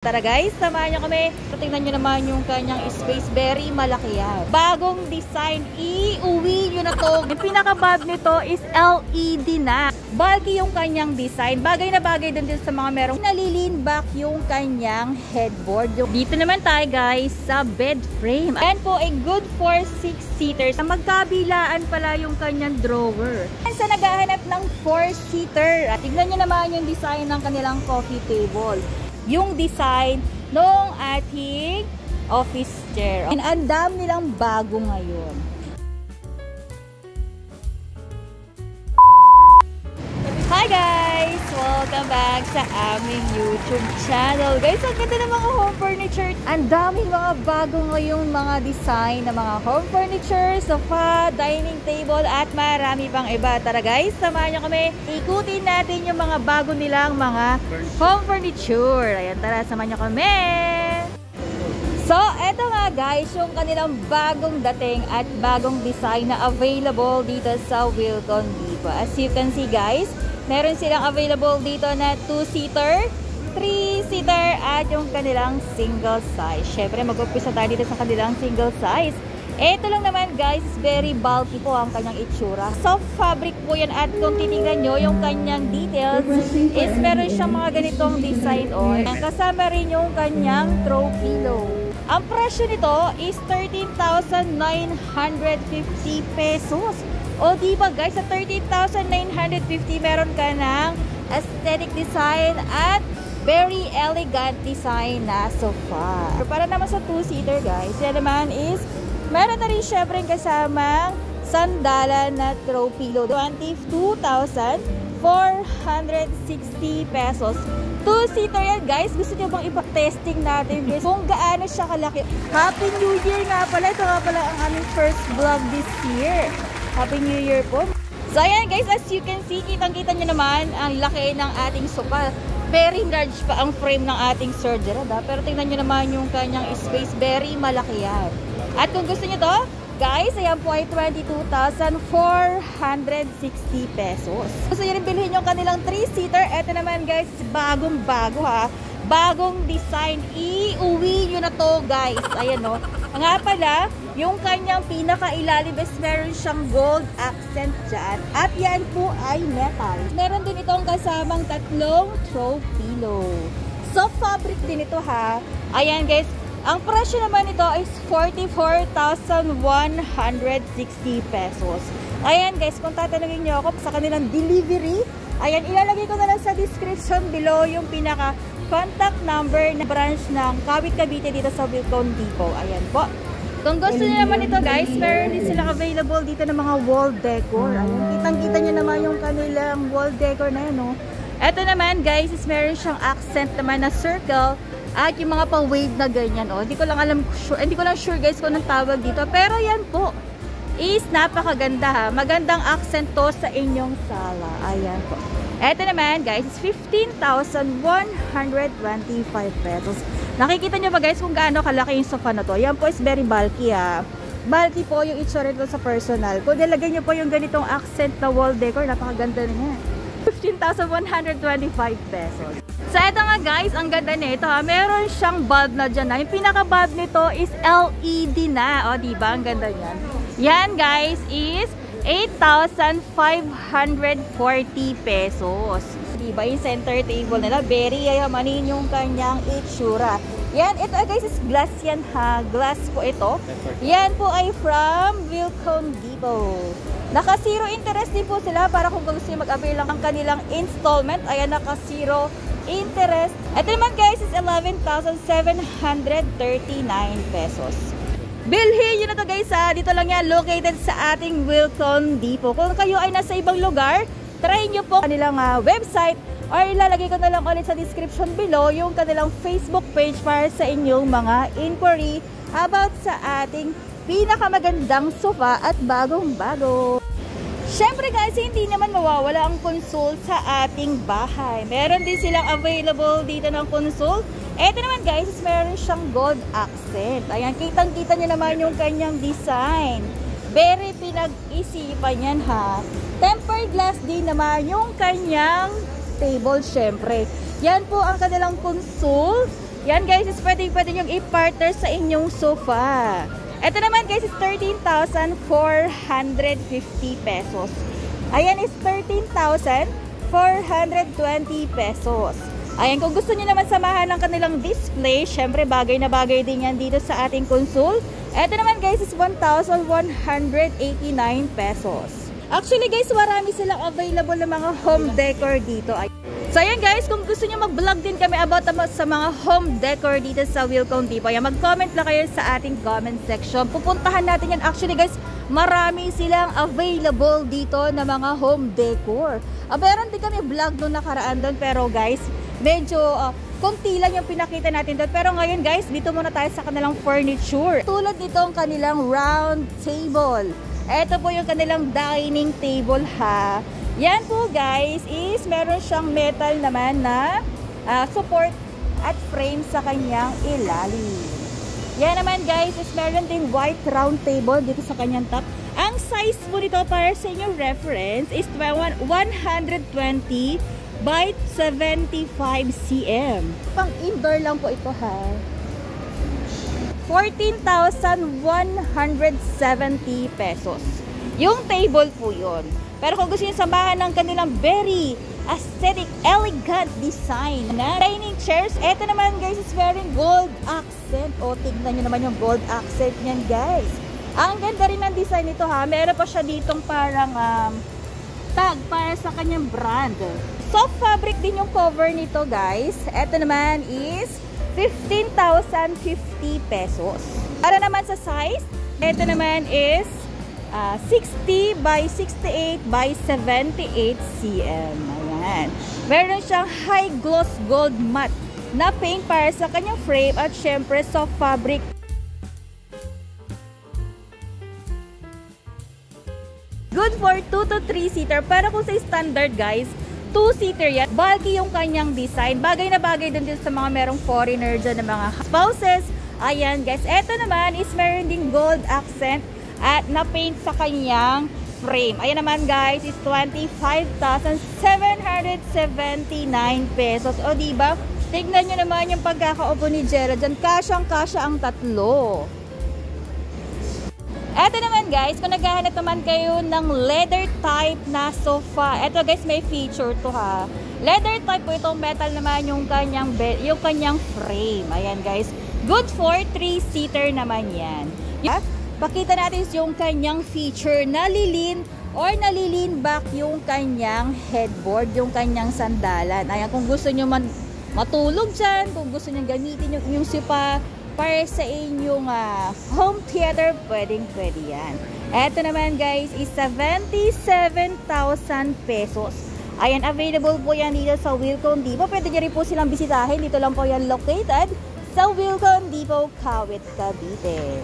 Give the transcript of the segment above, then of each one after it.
Tara guys, samahan nyo kami. Tingnan nyo naman yung kanyang space. Very malaki yan. Bagong design. Iuwi nyo na to. Yung pinaka-bag nito is LED na. Bulky yung kanyang design. Bagay na bagay din sa mga merong nalilin back yung kanyang headboard. Dito naman tayo guys sa bed frame. Ayan po ay good for 6-seaters. Magkabilaan pala yung kanyang drawer. Sa naghahanap ng 4-seater. Tignan nyo naman yung design ng kanilang coffee table. Yung design ng ating office chair. And ang dami nilang bago ngayon. Hi guys! Welcome back sa aming YouTube channel. Guys, ang ganda ng mga home furniture. Ang daming mga bago ngayong mga design ng mga home furniture, sofa, dining table, at marami pang iba. Tara guys, samahan nyo kami. Ikutin natin yung mga bago nilang mga home furniture. Ayan, tara, samahan nyo kami. So, eto nga guys, yung kanilang bagong dating at bagong design na available dito sa Wilcon Depot. As you can see guys, meron silang available dito na 2-seater, 3-seater, at yung kanilang single size. Syempre, mag-umpisa tayo dito sa kanilang single size. Ito lang naman guys, very bulky po ang kanyang itsura. Soft fabric po yan, at kung titingnan nyo yung kanyang details, is meron siyang mga ganitong design on. Kasama rin yung kanyang throw pillow. Ang presyo nito is 13,950 pesos. O diba guys, sa 13,950 meron ka ng aesthetic design at very elegant design na sofa. Para naman sa 2-seater guys, yan naman is meron na rin syempre kasamang sandalan na throw pillow. 22,460 pesos. 2-seater yan guys. Gusto nyo bang ipa-testing natin guys kung gaano siya kalaki? Happy New Year nga pala. Ito nga pala ang aming first vlog this year. Happy New Year po. So ayan guys, as you can see, kitang-kita nyo naman ang laki ng ating sofa. Very large pa ang frame ng ating Sir Gerald, pero tingnan nyo naman yung kanyang space. Very malaki yan. At kung gusto nyo to, guys, ayan po ay 22,460 pesos. Gusto nyo rin bilhin yung kanilang 3-seater. Ito naman guys, bagong-bago ha. Bagong design. Iuwi nyo na to guys. Ayan o. Nga pala, yung kanyang pinaka-ilalim is meron siyang gold accent dyan. At yan po ay metal. Meron din itong kasamang tatlong throw pillow. Soft fabric din ito ha. Ayan guys. Ang presyo naman nito is 44,160 pesos. Ayan guys, kung tatanungin nyo ako sa kanilang delivery, ayan, ilalagay ko na lang sa description below yung pinaka contact number na branch ng Kawit Cavite dito sa Wilcon Depot. Ayan po. Kung gusto niyo naman ito guys, meron din sila available dito ng mga wall decor. Ayan, kitang-kita nyo naman yung kanilang wall decor na yun, no? Ito naman guys, is meron siyang accent naman na circle at yung mga pang-wave na ganyan, oh. Hindi ko lang sure guys kung anong tawag dito. Pero yan po is napakaganda ha. Magandang accent to sa inyong sala. Ayan po. Ito naman guys is 15,125 pesos. Nakikita nyo ba guys kung gaano kalaki yung sofa na to? Yan po is very bulky ha. Bulky po yung itsura nito sa personal. Kung nilagay nyo po yung ganitong accent na wall decor, napakaganda na yan. 15,125 pesos. So ito nga guys, ang ganda nito ha. Meron siyang bulb na dyan ha. Yung pinaka-bulb nito is LED na. O diba? Ang ganda niyan. Yan guys is 8,540 pesos. Diba? Yung center table nila, very yayamanin yung kanyang itsura. Yan, ito guys is glass yan ha. Glass po ito. Yan po ay from Wilcon Depot. Naka-zero interest din po sila para kung gusto nyo mag-avail lang ang kanilang installment. Ayan, naka-zero interest. Ito naman guys is 11,739 pesos. Bilhin nyo na to guys ha. Dito lang yan, located sa ating Wilcon Depot. Kung kayo ay nasa ibang lugar, try nyo po kanilang website or ilalagay ko na lang ulit sa description below yung kanilang Facebook page para sa inyong mga inquiry about sa ating pinakamagandang sofa at bagong-bago. Syempre guys, hindi naman mawawala ang console sa ating bahay. Meron din silang available dito ng console. Ito naman guys, meron siyang gold accent. Ayan, kitang-kita nyo naman yung kanyang design. Very pinag-isipan yan ha. Tempered glass din naman yung kanyang table syempre. Yan po ang kanilang console. Yan guys, is pwede nyo i-partner sa inyong sofa. Ito naman guys is 13,450 pesos. Ayan is 13,420 pesos. Ayan, kung gusto niyo naman samahan ng kanilang display, syempre bagay na bagay din yan dito sa ating console. Ito naman guys is 1,189 pesos. Actually guys, marami silang available na mga home decor dito. So ayan guys, kung gusto niyo mag-vlog din kami about sa mga home decor dito sa Wilcon Depot, ayan, mag-comment lang kayo sa ating comment section. Pupuntahan natin yan. Actually guys, marami silang available dito na mga home decor. Meron din kami vlog doon nakaraan doon, pero guys, medyo konti lang yung pinakita natin doon. Pero ngayon guys, dito muna tayo sa kanilang furniture. Tulad nito ang kanilang round table. Ito po yung kanilang dining table ha. Yan po guys is meron siyang metal naman na support at frame sa kanyang ilalim. Yan naman guys is meron din white round table dito sa kanyang top. Ang size po nito para sa inyong reference is 120 by 75 cm. Pang indoor lang po ito ha. 14,170 pesos. Yung table po yun. Pero kung gusto nyo samahan ng kanilang very aesthetic, elegant design na dining chairs, eto naman guys is wearing gold accent. O, tignan nyo naman yung gold accent niyan guys. Ang ganda rin ng design nito ha. Meron pa siya ditong parang tag para sa kanyang brand. Soft fabric din yung cover nito guys. Eto naman is 15,050 pesos. Para naman sa size, eto naman is 60 by 68 by 78 cm. Ayan. Meron siyang high gloss gold matte na paint para sa kanyang frame at syempre soft fabric. Good for 2 to 3 seater. Pero kung sa standard guys, 2-seater yan. Bulky yung kanyang design. Bagay na bagay din sa mga merong foreigner dyan na mga spouses. Ayan guys. Eto naman is meron din gold accent at na-paint sa kanyang frame. Ayan naman guys, is 25,779 pesos. O diba? Tignan nyo naman yung pagkakaupo ni Jera dyan. Kasyang-kasya ang tatlo. Eto naman guys, kung naghahanap naman kayo ng leather type na sofa. Eto guys, may feature to ha. Leather type po itong metal naman yung kanyang bed, yung kanyang frame. Ayan guys. Good for 3-seater naman yan. Pakita natin yung kanyang feature, nalilin back yung kanyang headboard, yung kanyang sandalan. Ayan, kung gusto nyo matulog dyan, kung gusto nyo gamitin yung sofa para sa inyong home theater, pwede yan. Eto naman guys is 77,000 pesos. Ayan, available po yan dito sa Wilcon Depot. Pwede nyo rin po silang bisitahin. Dito lang po yan located sa Wilcon Depot, Kawit, Cavite.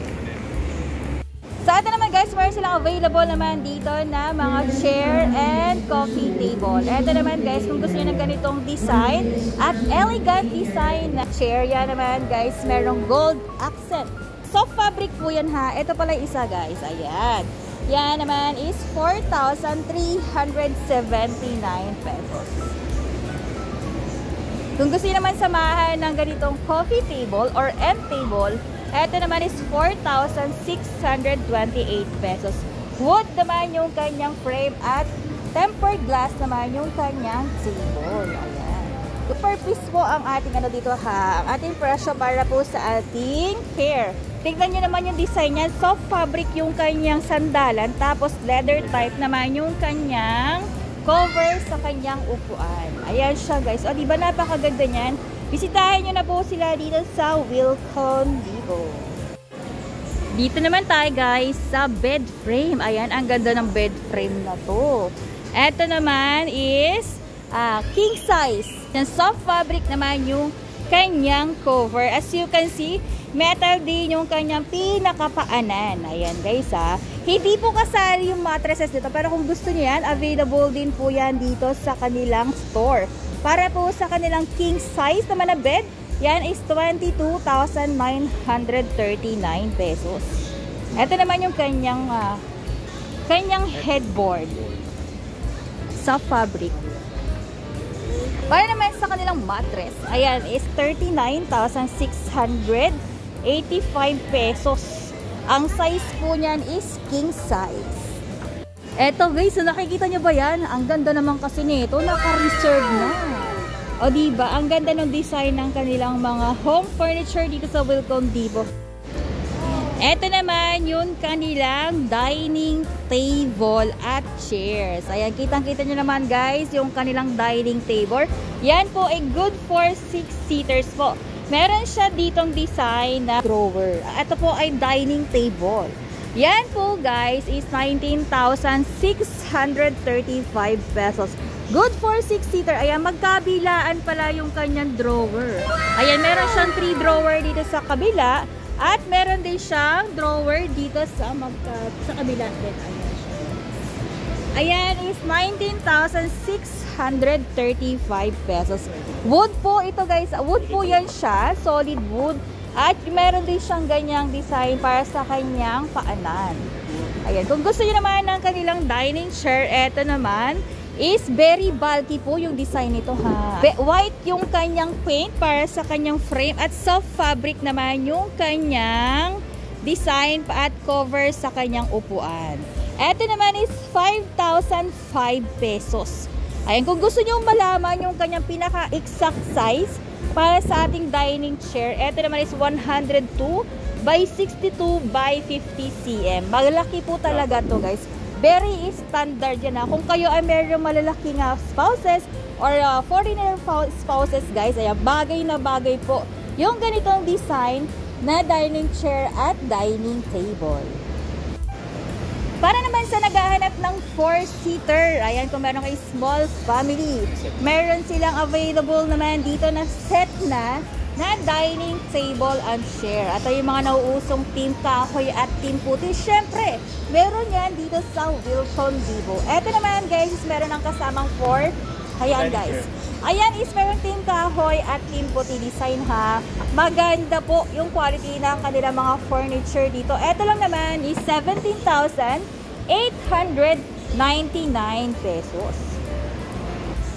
So ito naman guys, meron silang available naman dito na mga chair and coffee table. Ito naman guys, kung gusto nyo ng ganitong design at elegant design na chair, yan naman guys, merong gold accent. Soft fabric po yan ha. Ito pala isa guys, ayan. Yan naman is 4,379 pesos. Kung gusto nyo naman samahan ng ganitong coffee table or end table, ito naman is 4,628 pesos. Wood naman yung kanyang frame at tempered glass naman yung kanyang table. Ayan. Per piece po ang ating dito ha. Ang ating presyo para po sa ating hair. Tignan nyo naman yung design niya. Soft fabric yung kanyang sandalan. Tapos leather type naman yung kanyang cover sa kanyang upuan. Ayan siya guys. O diba napakaganda niyan? Bisitahin nyo na po sila dito sa Wilcon Depot. Dito naman tayo guys sa bed frame. Ayan, ang ganda ng bed frame na to. Ito naman is king size. Yung soft fabric naman yung kanyang cover. As you can see, metal din yung kanyang pinakapaanan. Ayan guys ha. Hindi po kasali yung mattresses dito. Pero kung gusto nyo yan, available din po yan dito sa kanilang store. Para po sa kanilang king size naman na bed, yan is 22,939 pesos. Ito naman yung kanyang headboard sa fabric. Para naman sa kanilang mattress, ayan, is 39,685 pesos. Ang size po niyan is king size. Eto guys, so nakikita nyo ba yan? Ang ganda naman kasi nito, naka-reserve na. O diba, ang ganda ng design ng kanilang mga home furniture dito sa Wilcon Vivo. Ito naman yung kanilang dining table at chairs. Ayan, kitang-kita nyo naman guys, yung kanilang dining table. Yan po ay good for 6 seaters po. Meron siya ditong design na drawer. Ito po ay dining table. Yan po guys is 19,635 pesos. Good for 6-seater. Ayan, magkabilaan pala yung kanyang drawer. Ayan, meron siyang 3 drawer dito sa kabila. At meron din siyang drawer dito sa kabila din. Ayan is 19,635 pesos. Wood po ito guys. Wood po yan siya. Solid wood. At meron din siyang ganyang design para sa kanyang paanan. Ayan. Kung gusto niyo naman ng kanilang dining chair, eto naman is very bulky po yung design nito ha. White yung kanyang paint para sa kanyang frame at soft fabric naman yung kanyang design at cover sa kanyang upuan. Ito naman is 5,005 pesos. Ayan, kung gusto nyo malaman yung kanyang pinaka-exact size para sa ating dining chair, ito naman is 102 by 62 by 50 cm. Malaki po talaga to guys. Very standard yan ha. Kung kayo ay meron malalaking spouses or foreigner spouses guys, ayan, bagay na bagay po yung ganitong design na dining chair at dining table. Para naman sa naghahanap ng 4-seater, ayan, kung meron kayo small family, meron silang available naman dito na set na dining table and chair. At yung mga nauusong team kahoy at team puti, syempre, meron yan dito sa Wilcon Vivo. Eto naman guys, meron ng kasamang 4. Ayan guys. Ayan is meron team kahoy at team puti design ha. Maganda po yung quality ng kanilang mga furniture dito. Eto lang naman is 17,899 pesos.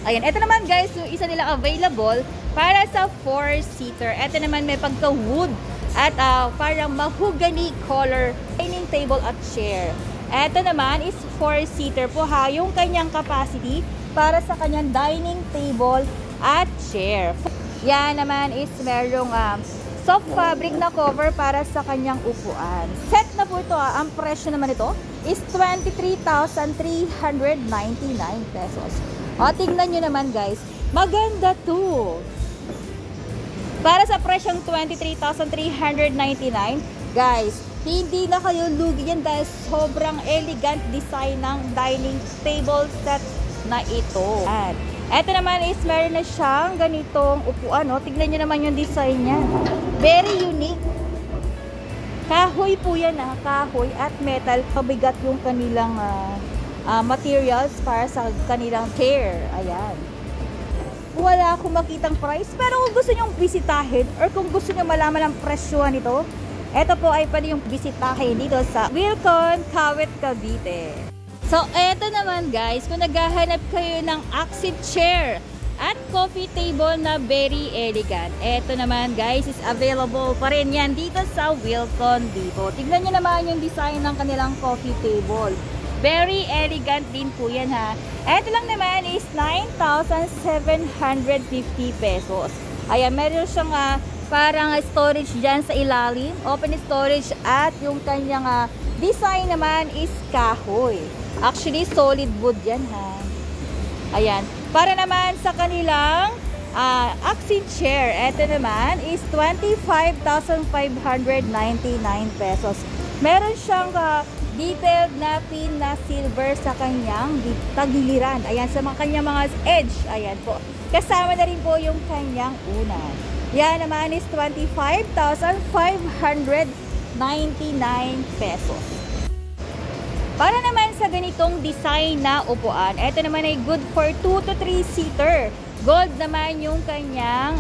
Ayan, ito naman guys, yung isa nila available para sa 4-seater. Ito naman may pagka-wood at parang mahogany color dining table at chair. Ito naman is 4-seater po ha, yung kanyang capacity para sa kanyang dining table at chair. Yan naman is merong soft fabric na cover para sa kanyang upuan. Set na po ito ha. Ang presyo naman ito is 23,399 pesos. O, tingnan nyo naman guys. Maganda to. Para sa presyong 23,399, guys, hindi na kayo lugi yan dahil sobrang elegant design ng dining table set na ito. At eto naman is meron na siyang ganitong upuan. O, tignan nyo naman yung design niya. Very unique. Kahoy po yan ha. Kahoy at metal. Pabigat yung kanilang materials para sa kanilang chair. Ayan. Wala akong makitang price, pero kung gusto nyong bisitahin or kung gusto nyong malaman ang presyohan nito, ito po ay pwede yung bisitahin dito sa Wilcon, Kawit, Cavite. So, ito naman guys, kung naghahanap kayo ng accent chair at coffee table na very elegant, ito naman guys is available pa rin yan dito sa Wilcon Vivo. Tignan nyo naman yung design ng kanilang coffee table. Very elegant din po yan ha. Ito lang naman is 9,750 pesos. Ayan, meron siyang parang storage dyan sa ilalim. Open storage at yung kanyang design naman is kahoy. Actually, solid wood yan ha. Ayan. Para naman sa kanilang accent chair, ito naman is 25,599 pesos. Meron siyang detailed na pin na silver sa kanyang tagiliran. Ayan, sa kanyang mga edge. Ayan po. Kasama na rin po yung kanyang unan. Yan naman is 25,599 pesos. Para naman sa ganitong design na upuan, ito naman ay good for 2 to 3 seater. Gold naman yung kanyang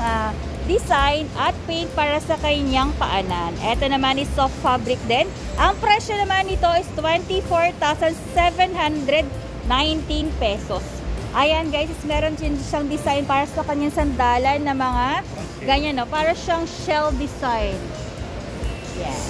design at paint para sa kanyang paanan. Ito naman is soft fabric din. Ang presyo naman nito is 24,719 pesos. Ayan guys, meron din siyang design para sa kanyang sandalan na mga ganyan, no? Para siyang shell design. Yan.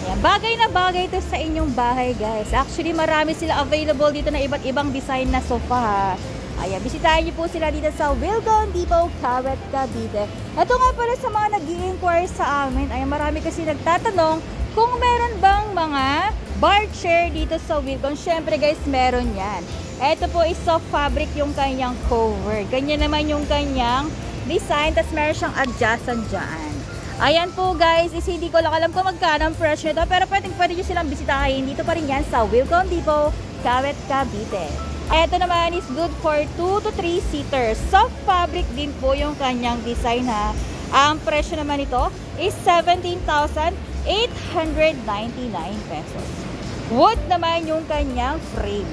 Yan. Bagay na bagay ito sa inyong bahay guys. Actually, marami sila available dito na iba't ibang design na sofa. Ayan, bisitahin niyo po sila dito sa Wilcon Depot, Kawet, Cavite. Ito nga pala sa mga nag-i-inquire sa amin. Ayan, marami kasi nagtatanong kung meron bang mga bar chair dito sa Wilcon. Syempre guys, meron yan. Ito po is soft fabric yung kanyang cover. Ganyan naman yung kanyang design. Tapos meron siyang adjacent dyan. Ayan po guys, is hindi ko lang alam kung magkano ang presyo nito. Pero pwede nyo silang bisitahin. Dito pa rin yan sa Wilcon Depot, Kawet, Cavite. Ito naman is good for 2 to 3 seaters. Soft fabric din po yung kanyang design ha. Ang presyo naman nito is 17,899 pesos. Wood naman yung kanyang frame.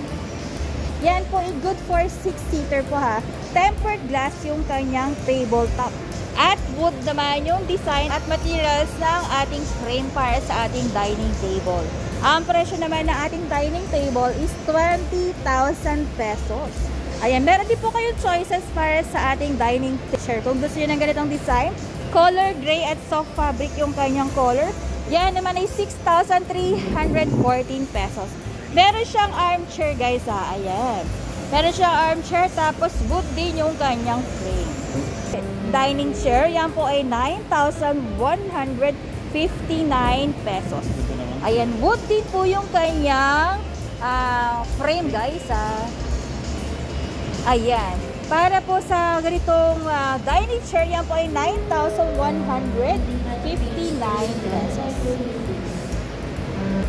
Yan po ay good for 6-seater po ha. Tempered glass yung kanyang tabletop. At wood naman yung design at materials ng ating frame para sa ating dining table. Ang presyo naman ng ating dining table is 20,000 pesos. Ayan, meron din po kayong choices para sa ating dining chair. Kung gusto nyo ng ganitong design, color gray at soft fabric yung kanyang color. Yan naman ay 6,314 pesos. Meron siyang armchair guys ha. Ayan. Meron siyang armchair tapos wood din yung kanyang frame. Dining chair, yan po ay 9,159 pesos. Ayan, wood din po yung kanyang frame guys ha. Ayan. Para po sa ganitong dining chair, yan po ay 9,159 pesos.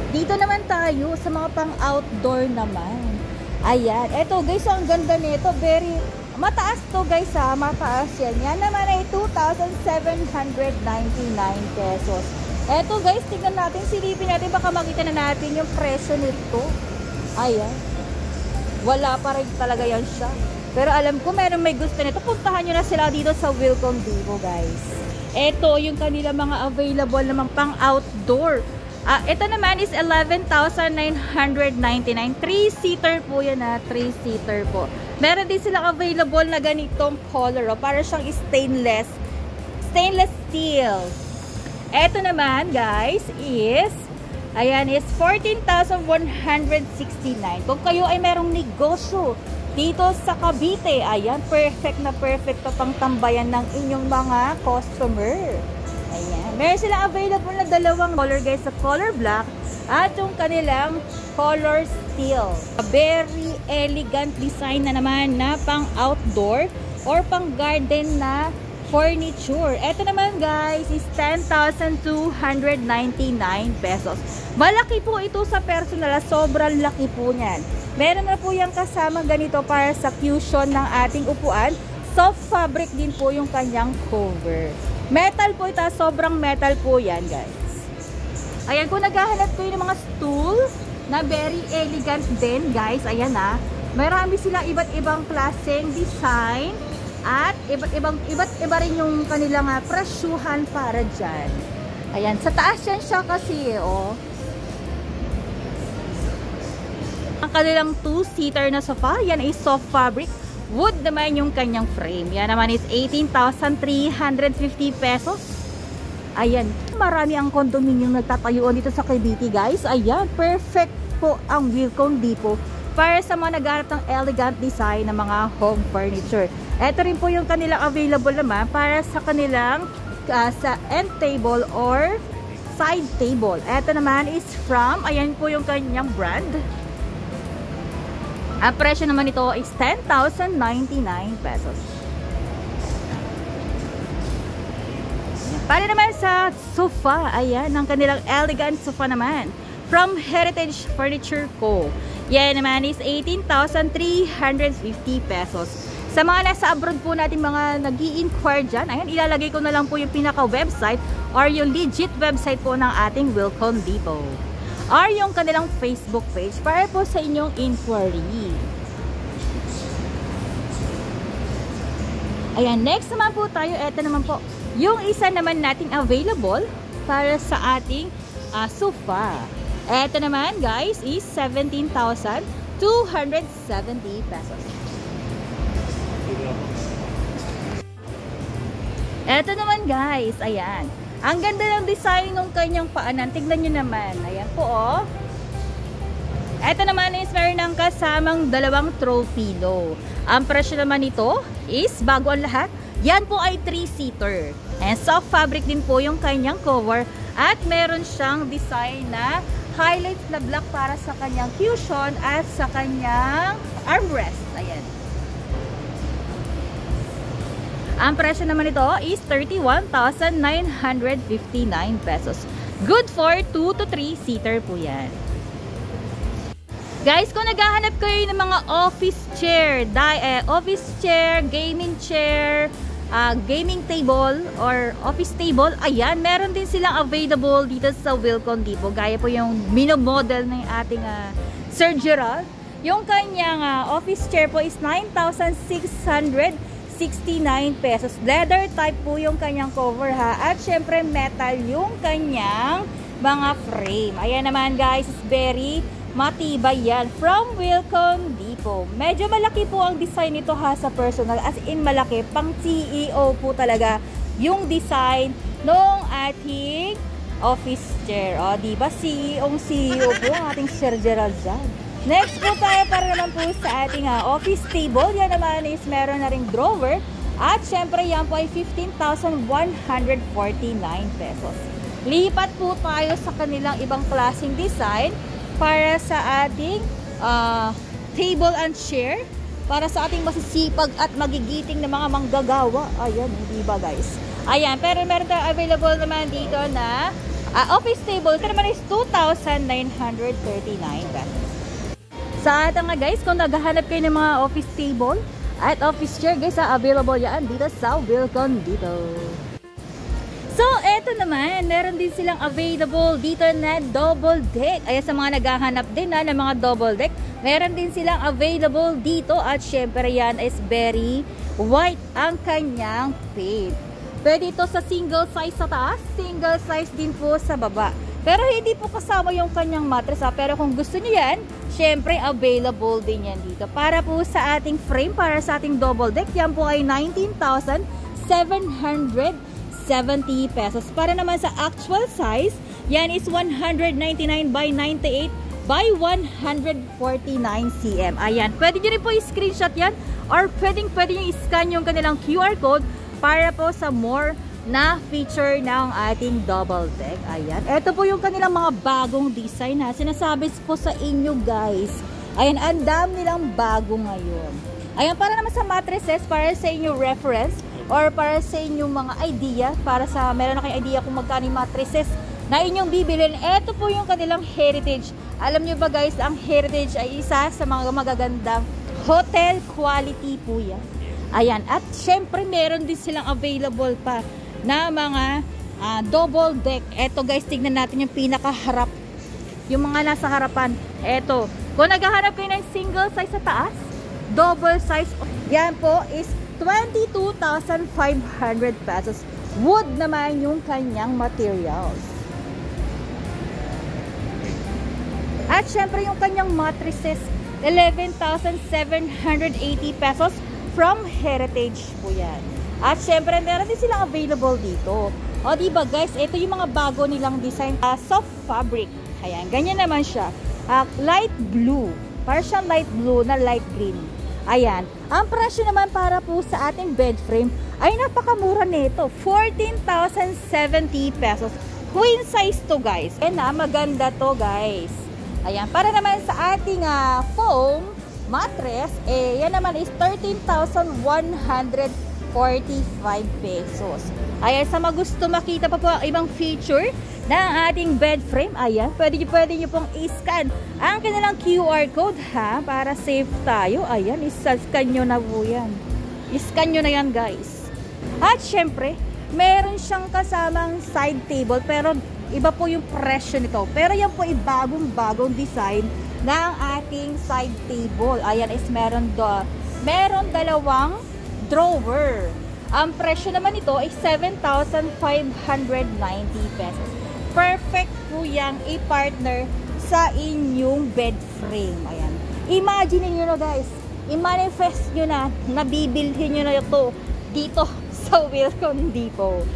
Dito naman tayo sa mga pang-outdoor naman. Ayan. Eto guys, ang ganda nito. Very mataas to guys ha. Mataas yan. Yan naman ay 2,799 pesos. Eto guys, tingnan natin. Silipin natin. Baka makita na natin yung presyo nito. Ayan. Wala pa rin talaga yan siya. Pero alam ko meron may gusto nito. Puntahan nyo na sila dito sa Wilcon Depot guys. Eto yung kanila mga available namang pang-outdoor. Ito naman is 11,999. 3-seater po yan ha. 3-seater po. Meron din silang available na ganitong color. Para siyang stainless steel. Ito naman guys is ayan is 14,169. Kung kayo ay merong negosyo dito sa Cavite, ayan, perfect na perfect pang tambayan ng inyong mga customer. Ayan. Meron silang available na dalawang color guys, sa color black at yung kanilang color steel. A very elegant design na naman na pang outdoor or pang garden na furniture. Ito naman guys is 10,299 pesos. Malaki po ito sa personal. Sobrang laki po niyan. Meron na po yung kasama ganito para sa fusion ng ating upuan. Soft fabric din po yung kanyang cover. Metal po ito. Sobrang metal po yan guys. Ayan, kung naghahanap ko yung mga stool na very elegant din guys. Ayan ha. Marami sila iba't ibang klaseng design. At iba't iba rin yung kanilang presyuhan para dyan. Ayan, sa taas yan siya kasi, oh. Ang kanilang 2-seater na sofa, yan ay soft fabric. Wood naman yung kanyang frame. Yan naman is 18,350 pesos. Ayan, marami ang condominium nagtatayuan dito sa Cavite guys. Ayan, perfect po ang Wilcon Depot para sa mga naghahanap ng elegant design ng mga home furniture. Ito rin po yung kanilang available naman para sa kanilang sa end table or side table. Ito naman is from, ayan po yung kanyang brand. Ang presyo naman ito is 10,099 pesos. Para naman sa sofa, ayan, ang kanilang elegant sofa naman. From Heritage Furniture Co. Yan naman is 18,350 pesos. Sa mga nasa abroad po natin mga nag-i-inquire dyan, ayan, ilalagay ko na lang po yung pinaka-website or yung legit website po ng ating Wilcon Depot. Or yung kanilang Facebook page para po sa inyong inquiry. Ayan, next naman po tayo, eto naman po, yung isa naman nating available para sa ating sofa. Eto naman guys is 17,270 pesos. Eto naman guys, ayan. Ang ganda ng design ng kanyang paanan. Tignan nyo naman. Ayan po oh. Eto naman is meron ng kasamang dalawang throw pillow. Ang presyo naman nito is, bago ang lahat, yan po ay 3-seater. And soft fabric din po yung kanyang cover. At meron siyang design na highlights na black para sa kanyang cushion at sa kanyang armrest. Ayan. Ang presyo naman ito is 31,959 pesos. Good for 2 to 3 seater po yan. Guys, kung naghahanap kayo ng mga office chair, gaming chair, gaming table, or office table, ayan, meron din silang available dito sa Wilcon Depot. Gaya po yung minomodel ng ating Sir Gerald. Yung kanyang office chair po is 9,669 pesos. Leather type po yung kanyang cover ha. At syempre metal yung kanyang mga frame. Ayan naman guys, is very matibay yan. From Wilcon Depot. Medyo malaki po ang design nito ha sa personal. As in malaki. Pang CEO po talaga yung design ng ating office chair. O, diba? CEO po ang ating Sir Gerald dyan. Next po tayo para naman po sa ating office table. Yan naman is meron na ring drawer. At syempre yan po ay 15,149 pesos. Lipat po tayo sa kanilang ibang klaseng design para sa ating table and chair. Para sa ating masisipag at magigiting na mga manggagawa. Ayan, hindi ba guys? Ayan, pero meron tayo available naman dito na office table. Ito naman is 2,939 pesos. Sa atin nga guys, kung naghahanap kayo ng mga office table at office chair guys, available yan dito sa Wilcon Depot. So, eto naman, meron din silang available dito na double deck. Ayan, sa mga naghahanap din ng mga double deck, meron din silang available dito at syempre yan is very white ang kanyang paint. Pwede ito sa single size sa taas, single size din po sa baba. Pero hindi po kasama yung kanyang mattress ha. Pero kung gusto niyo yan, syempre available din yan dito. Para po sa ating frame, para sa ating double deck, yan po ay 19,770 pesos. Para naman sa actual size, yan is 199 by 98 by 149 cm. Ayan, pwede nyo rin po i-screenshot yan or pwede nyo i-scan yung kanilang QR code para po sa more na feature ng ating double deck. Ayan. Ito po yung kanilang mga bagong design ha. Sinasabi po sa inyo guys. Ayan, ang dami nilang bago ngayon. Ayan, para naman sa mattresses, para sa inyo reference or para sa inyong mga idea, para sa meron na kayong idea kung magkano yung mattresses na inyong bibilin. Ito po yung kanilang Heritage. Alam nyo ba guys, ang Heritage ay isa sa mga magagandang hotel quality po yan. Ayan, at syempre meron din silang available pa na mga double deck. Eto guys, tignan natin yung pinakaharap. Yung mga nasa harapan. Eto, kung naghahanap kayo ng single size sa taas, double size, yan po is 22,500 pesos. Wood naman yung kanyang materials. At syempre yung kanyang mattresses, 11,780 pesos from Heritage po yan. At syempre, meron din silang available dito. O, diba guys, ito yung mga bago nilang design. Soft fabric. Ayan, ganyan naman siya. Light blue. Para siyang light blue na light green. Ayan. Ang presyo naman para po sa ating bed frame ay napakamura nito. 14,070 pesos. Queen size to guys. Ayan na, maganda to guys. Ayan, para naman sa ating foam mattress, yan naman is 13,145 pesos. Ayan, sa mga gusto makita pa po ang ibang feature ng ating bed frame, ayan, pwede nyo pong i-scan ang kanilang QR code ha, para safe tayo. Ayan, i-scan nyo na po yan. I-scan nyo na yan guys. At syempre, meron siyang kasamang side table, pero iba po yung presyo nito. Pero yan po ay bagong design ng ating side table. Ayan, is meron dalawang drawer. Ang presyo naman ito ay 7,590 pesos. Perfect po yang i-partner sa inyong bed frame. Ayan. Imagine nyo na guys. I-manifest nyo na, nabibilhin nyo na ito dito sa Wilcon Depot.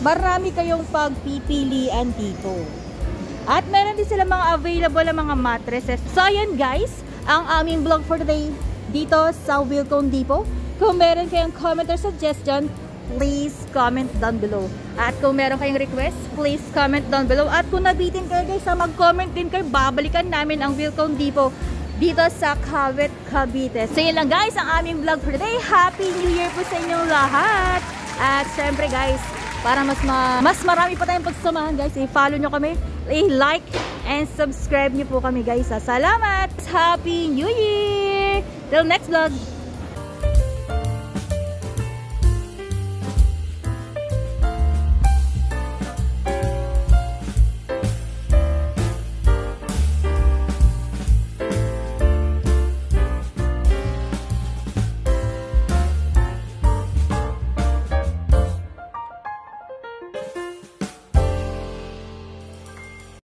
Marami kayong pagpipilian dito. At meron din sila mga available na mga mattresses. So ayan guys, ang aming vlog for today dito sa Wilcon Depot. Kung meron kayong comment or suggestion, please comment down below. At kung meron kayong request, please comment down below. At kung nabitin kayo guys, mag-comment din kayo. Babalikan namin ang Wilcon Depot dito sa Kawit, Cavite. So yun lang guys, ang aming vlog for today. Happy New Year po sa inyong lahat. At syempre guys, para mas marami pa tayong pagsamahan guys, i-follow nyo kami, i-like and subscribe nyo po kami guys. Salamat! Happy New Year! Till next vlog!